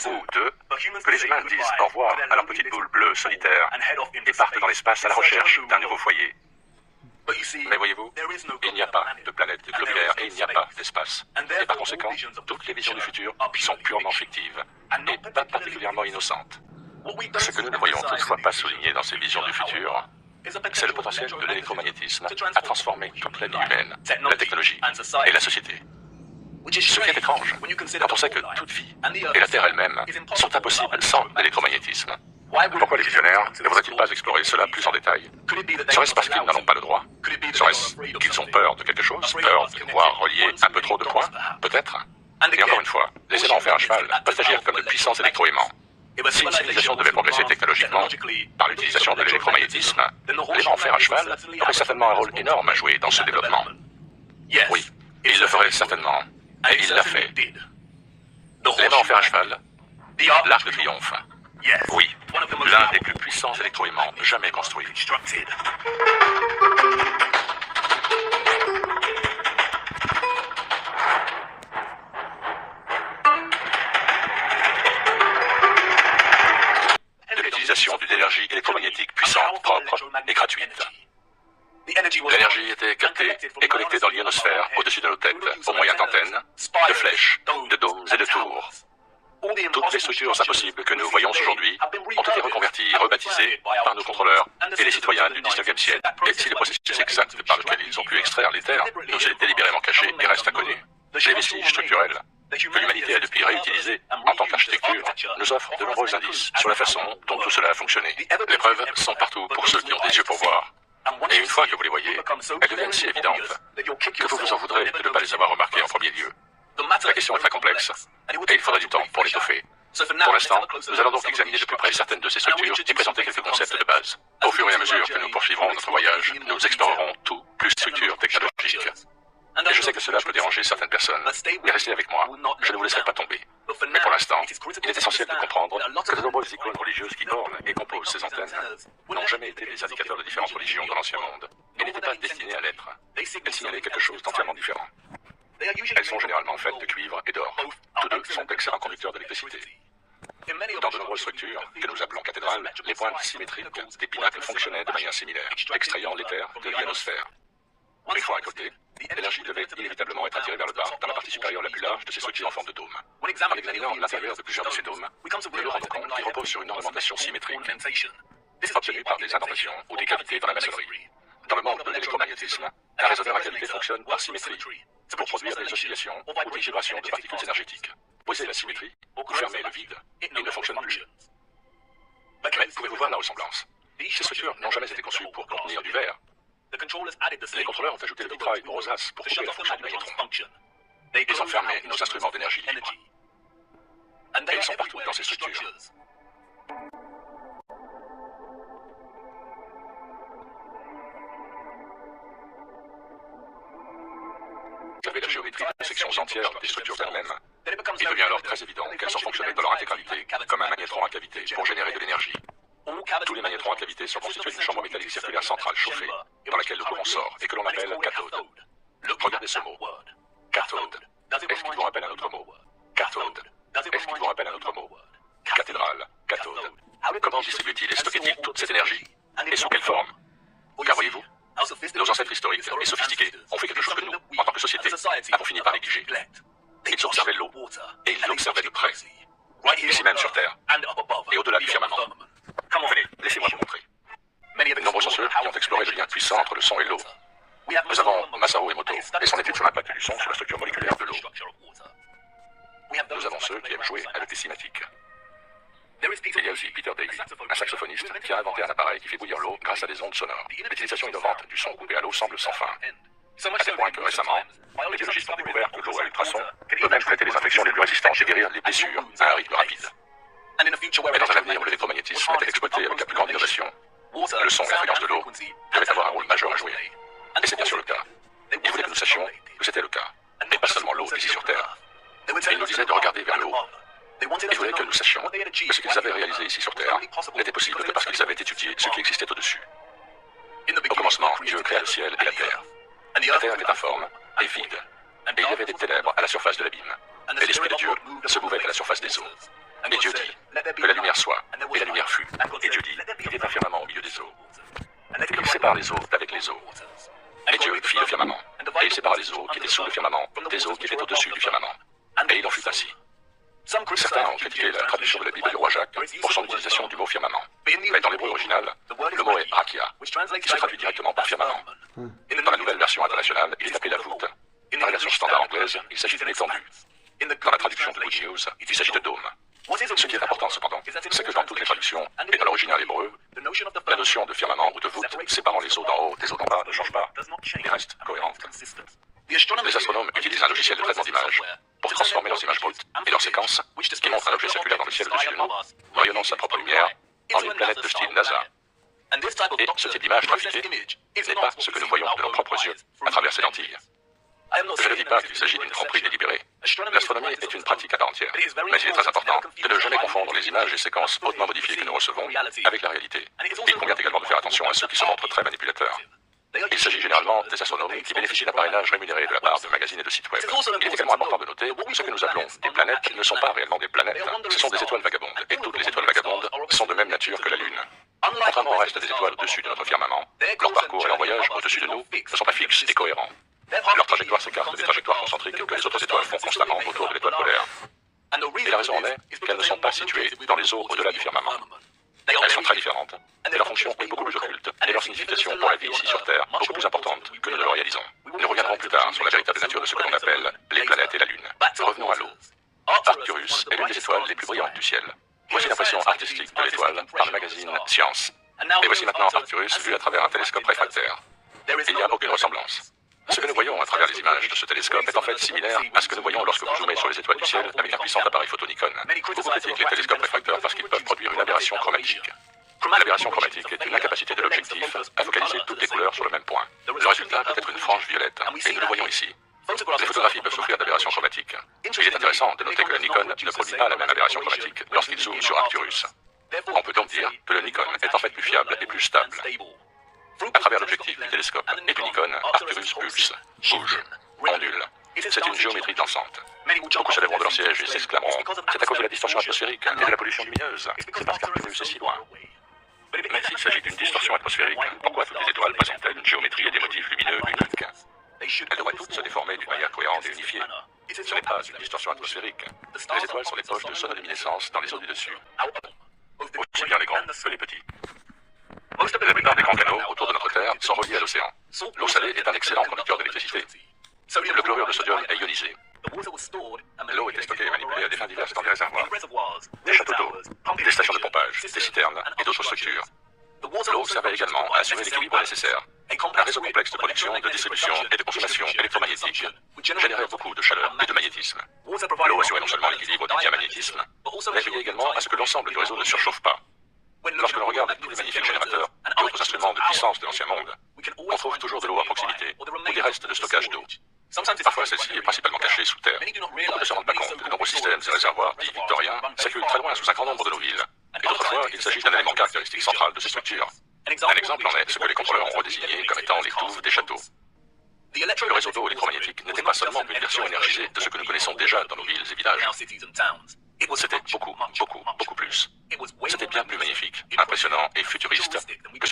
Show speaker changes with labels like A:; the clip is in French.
A: ou deux, que les humains disent au revoir à leur petite boule bleue solitaire et partent dans l'espace à la recherche d'un nouveau foyer. Mais voyez-vous, il n'y a pas de planète globulaire et il n'y a pas d'espace. Et par conséquent, toutes les visions du futur sont purement fictives et pas particulièrement innocentes. Ce que nous ne voyons toutefois pas souligné dans ces visions du futur, c'est le potentiel de l'électromagnétisme à transformer toute la vie humaine, la technologie et la société. Ce qui est étrange, quand on sait que toute vie et la Terre elle-même sont impossibles sans l'électromagnétisme. Pourquoi les visionnaires ne voudraient-ils pas explorer cela plus en détail? Serait-ce parce qu'ils n'en ont pas le droit? Serait-ce qu'ils ont peur de quelque chose? Peur de voir relier un peu trop de points? Peut-être. Et encore une fois, les aimants en fer à cheval peuvent agir comme de puissants électroaimants. Si une civilisation devait progresser technologiquement par l'utilisation de l'électromagnétisme, l'aimant en fer à cheval aurait certainement un rôle énorme à jouer dans ce développement. Oui, il le ferait certainement. Et il l'a fait. L'aimant en fer à cheval, l'Arc de Triomphe. Oui, l'un des plus puissants électroaimants jamais construits. De l'utilisation d'une énergie électromagnétique puissante, propre et gratuite. L'énergie était captée et connectée dans l'ionosphère au-dessus de nos têtes, au moyen d'antennes, de flèches, de dômes et de tours. Toutes les structures impossibles que nous voyons aujourd'hui ont été reconverties et rebaptisées par nos contrôleurs et les citoyens du 19e siècle. Et si le processus exact par lequel ils ont pu extraire les terres nous est délibérément caché et reste inconnu, les vestiges structurels que l'humanité a depuis réutilisés en tant qu'architecture nous offrent de nombreux indices sur la façon dont tout cela a fonctionné. Les preuves sont partout pour ceux qui ont des yeux pour voir. Et une fois que vous les voyez, elles deviennent si évidentes que vous vous en voudrez de ne pas les avoir remarquées en premier lieu. La question est très complexe, et il faudrait du temps pour l'étoffer. Pour l'instant, nous allons donc examiner de plus près certaines de ces structures et présenter quelques concepts de base. Au fur et à mesure que nous poursuivrons notre voyage, nous explorerons tout, plus structures technologiques. Et je sais que cela peut déranger certaines personnes, mais restez avec moi, je ne vous laisserai pas tomber. Mais pour l'instant, il est essentiel de comprendre que de nombreuses icônes religieuses qui ornent et composent ces antennes n'ont jamais été des indicateurs de différentes religions dans l'ancien monde, et n'étaient pas destinées à l'être. Elles signalaient quelque chose d'entièrement différent. Elles sont généralement faites de cuivre et d'or. Tous deux sont d'excellents conducteurs d'électricité. Dans de nombreuses structures, que nous appelons cathédrales, les pointes symétriques des pinacles fonctionnaient de manière similaire, extrayant l'éther de l'ionosphère. Une fois récoltée, l'énergie devait inévitablement être attirée vers le bas, dans la partie supérieure la plus large de ces structures en forme de dôme. En examinant l'intérieur de plusieurs de ces dômes, nous nous rendons compte qu'ils reposent sur une ornementation symétrique, obtenue par des indentations ou des cavités dans la maçonnerie. Dans le monde de l'électromagnétisme, un résoneur à cavité fonctionne par symétrie. C'est pour produire des oscillations ou des vibrations de particules énergétiques. Posez la symétrie, ou fermez le vide, il ne fonctionne plus. Mais pouvez-vous voir la ressemblance? Ces structures n'ont jamais été conçues pour contenir du verre. Les contrôleurs ont ajouté le vitrail de rosace pour couper la fonction du magnétron. Ils ont fermé nos instruments d'énergie libre. Et ils sont partout dans ces structures. Vous avez la géométrie de sections entières des structures elles-mêmes. Il devient alors très évident qu'elles sont fonctionnées dans leur intégralité comme un magnétron à cavité pour générer de l'énergie. Tous les magnétrons à cavité sont constitués d'une chambre métallique circulaire centrale chauffée, dans laquelle le courant sort et que l'on appelle cathode. Regardez ce mot. Cathode. Est-ce qu'il vous rappelle un autre mot? Cathode. Est-ce qu'il vous rappelle un autre mot? Cathédrale. Cathode. Comment distribue-t-il et stocke-t-il toute cette énergie? Et sous quelle forme? Car voyez-vous, nos ancêtres historiques et sophistiqués ont fait quelque chose que nous, en tant que société, avons fini par négliger. Ils observaient l'eau, et ils l'observaient de près, ici même sur Terre, et au-delà du firmament. Venez, laissez-moi vous montrer. Nombreux sont ceux qui ont exploré le lien puissant entre le son et l'eau. Nous avons Masaru Emoto et son étude sur l'impact du son sur la structure moléculaire de l'eau. Nous avons ceux qui aiment jouer avec des cinématiques. Il y a aussi Peter Davy, un saxophoniste qui a inventé un appareil qui fait bouillir l'eau grâce à des ondes sonores. L'utilisation innovante du son coupé à l'eau semble sans fin. À tel point que récemment, les biologistes ont découvert que l'eau à ultrasons peut même traiter les infections les plus résistantes et guérir les blessures à un rythme rapide. Mais dans un avenir où l'électromagnétisme était exploité avec la plus grande innovation, le son et la fréquence de l'eau devaient avoir un rôle majeur à jouer. Et c'est bien sûr le cas. Ils voulaient que nous sachions que c'était le cas. Et pas seulement l'eau ici sur Terre. Ils nous disaient de regarder vers le haut. Ils voulaient que nous sachions que ce qu'ils avaient réalisé ici sur Terre n'était possible que parce qu'ils avaient étudié ce qui existait au-dessus. Au commencement, Dieu créa le ciel et la terre. La terre était informe et vide, et il y avait des ténèbres à la surface de l'abîme. Et l'Esprit de Dieu se mouvait à la surface des eaux. Et Dieu dit, que la lumière soit, et la lumière fut. Et Dieu dit, il y ait un firmament au milieu des eaux. Et il sépare les eaux d'avec les eaux. Et Dieu fit le firmament, et il sépara les eaux qui étaient sous le firmament des eaux qui étaient au-dessus du firmament. Et il en fut ainsi. Certains ont critiqué la traduction de la Bible du roi Jacques pour son utilisation du mot firmament. Mais dans l'hébreu original, le mot est rakia, qui se traduit directement par firmament. Dans la nouvelle version internationale, il est appelé la voûte. Dans la version standard anglaise, il s'agit d'une étendue. Dans la traduction de Good News, il s'agit de dôme. Ce qui est important cependant, c'est que dans toutes les traductions, et dans l'original hébreu, la notion de firmament ou de voûte séparant les eaux d'en haut des eaux d'en bas ne change pas, et reste cohérente. Les astronomes utilisent un logiciel de traitement d'images pour transformer leurs images brutes et leurs séquences, qui montrent un objet circulaire dans le ciel au-dessus de nous, rayonnant sa propre lumière, en une planète de style NASA. Et ce type d'image trafiquée n'est pas ce que nous voyons de nos propres yeux à travers ces lentilles. Je ne dis pas qu'il s'agit d'une tromperie délibérée. L'astronomie est une pratique à part entière, mais il est très important de ne jamais confondre les images et séquences hautement modifiées que nous recevons avec la réalité. Il convient également de faire attention à ceux qui se montrent très manipulateurs. Il s'agit généralement des astronomes qui bénéficient d'un parrainage rémunéré de la part de magazines et de sites web. Il est également important de noter que ce que nous appelons des planètes ne sont pas réellement des planètes, ce sont des étoiles vagabondes, et toutes les étoiles vagabondes sont de même nature que la Lune. Contrairement au reste des étoiles au-dessus de notre firmament, leur parcours et leur voyage au-dessus de nous ne sont pas fixes et cohérents. Leur trajectoire s'écarte des trajectoires concentriques que les autres étoiles font constamment autour de l'étoile polaire. Et la raison en est qu'elles ne sont pas situées dans les eaux au-delà du firmament. Elles sont très différentes, et leur fonction est beaucoup plus occulte, et leur signification pour la vie ici sur Terre beaucoup plus importante que nous ne le réalisons. Nous reviendrons plus tard sur la véritable nature de ce que l'on appelle les planètes et la Lune. Revenons à l'eau. Arcturus est l'une des étoiles les plus brillantes du ciel. Voici l'impression artistique de l'étoile par le magazine Science. Et voici maintenant Arcturus vu à travers un télescope réfractaire. Il n'y a aucune ressemblance. Ce que nous voyons à travers les images de ce télescope est en fait similaire à ce que nous voyons lorsque vous zoomez sur les étoiles du ciel avec un puissant appareil photo Nikon. Beaucoup critiquent les télescopes réfracteurs parce qu'ils peuvent produire une aberration chromatique. L'aberration chromatique est une incapacité de l'objectif à focaliser toutes les couleurs sur le même point. Le résultat peut être une frange violette, et nous le voyons ici. Les photographies peuvent souffrir d'aberration chromatique. Il est intéressant de noter que le Nikon ne produit pas la même aberration chromatique lorsqu'il zoome sur Arcturus. On peut donc dire que le Nikon est en fait plus fiable et plus stable. À travers l'objectif du télescope et du Nikon, Arcturus pulse, bouge, ondule. C'est une géométrie dansante. Beaucoup se lèveront de leur siège et s'exclameront « C'est à cause de la distorsion atmosphérique et de la pollution lumineuse. C'est parce qu'Arcturus est si loin. » Mais s'il s'agit d'une distorsion atmosphérique, pourquoi toutes les étoiles présentent-elles une géométrie et des motifs lumineux uniques? Elles devraient toutes se déformer d'une manière cohérente et unifiée. Ce n'est pas une distorsion atmosphérique. Les étoiles sont des poches de sonoluminescence dans les eaux du dessus. Aussi bien les grands que les petits. La plupart des grands canaux autour de notre Terre sont reliés à l'océan. L'eau salée est un excellent conducteur d'électricité. Le chlorure de sodium est ionisé. L'eau était stockée et manipulée à des fins diverses dans des réservoirs, des châteaux d'eau, des stations de pompage, des citernes et d'autres structures. L'eau servait également à assurer l'équilibre nécessaire. Un réseau complexe de production, de distribution et de consommation électromagnétique générait beaucoup de chaleur et de magnétisme. L'eau assurait non seulement l'équilibre du diamagnétisme, mais veillait également à ce que l'ensemble du réseau ne surchauffe pas. Lorsque l'on regarde tous les magnifiques générateurs et autres instruments de puissance de l'ancien monde, on trouve toujours de l'eau à proximité ou des restes de stockage d'eau. Parfois, celle-ci est principalement cachée sous terre. Beaucoup ne se rendent pas compte que de nombreux systèmes et réservoirs dits victoriens circulent très loin sous un grand nombre de nos villes. Et d'autres fois, il s'agit d'un élément caractéristique central de ces structures. Un exemple en est ce que les contrôleurs ont redésigné comme étant les douves des châteaux. Le réseau d'eau électromagnétique n'était pas seulement une version énergisée de ce que nous connaissons déjà dans nos villes et villages. C'était beaucoup plus. C'était bien plus magnifique, impressionnant et futuriste que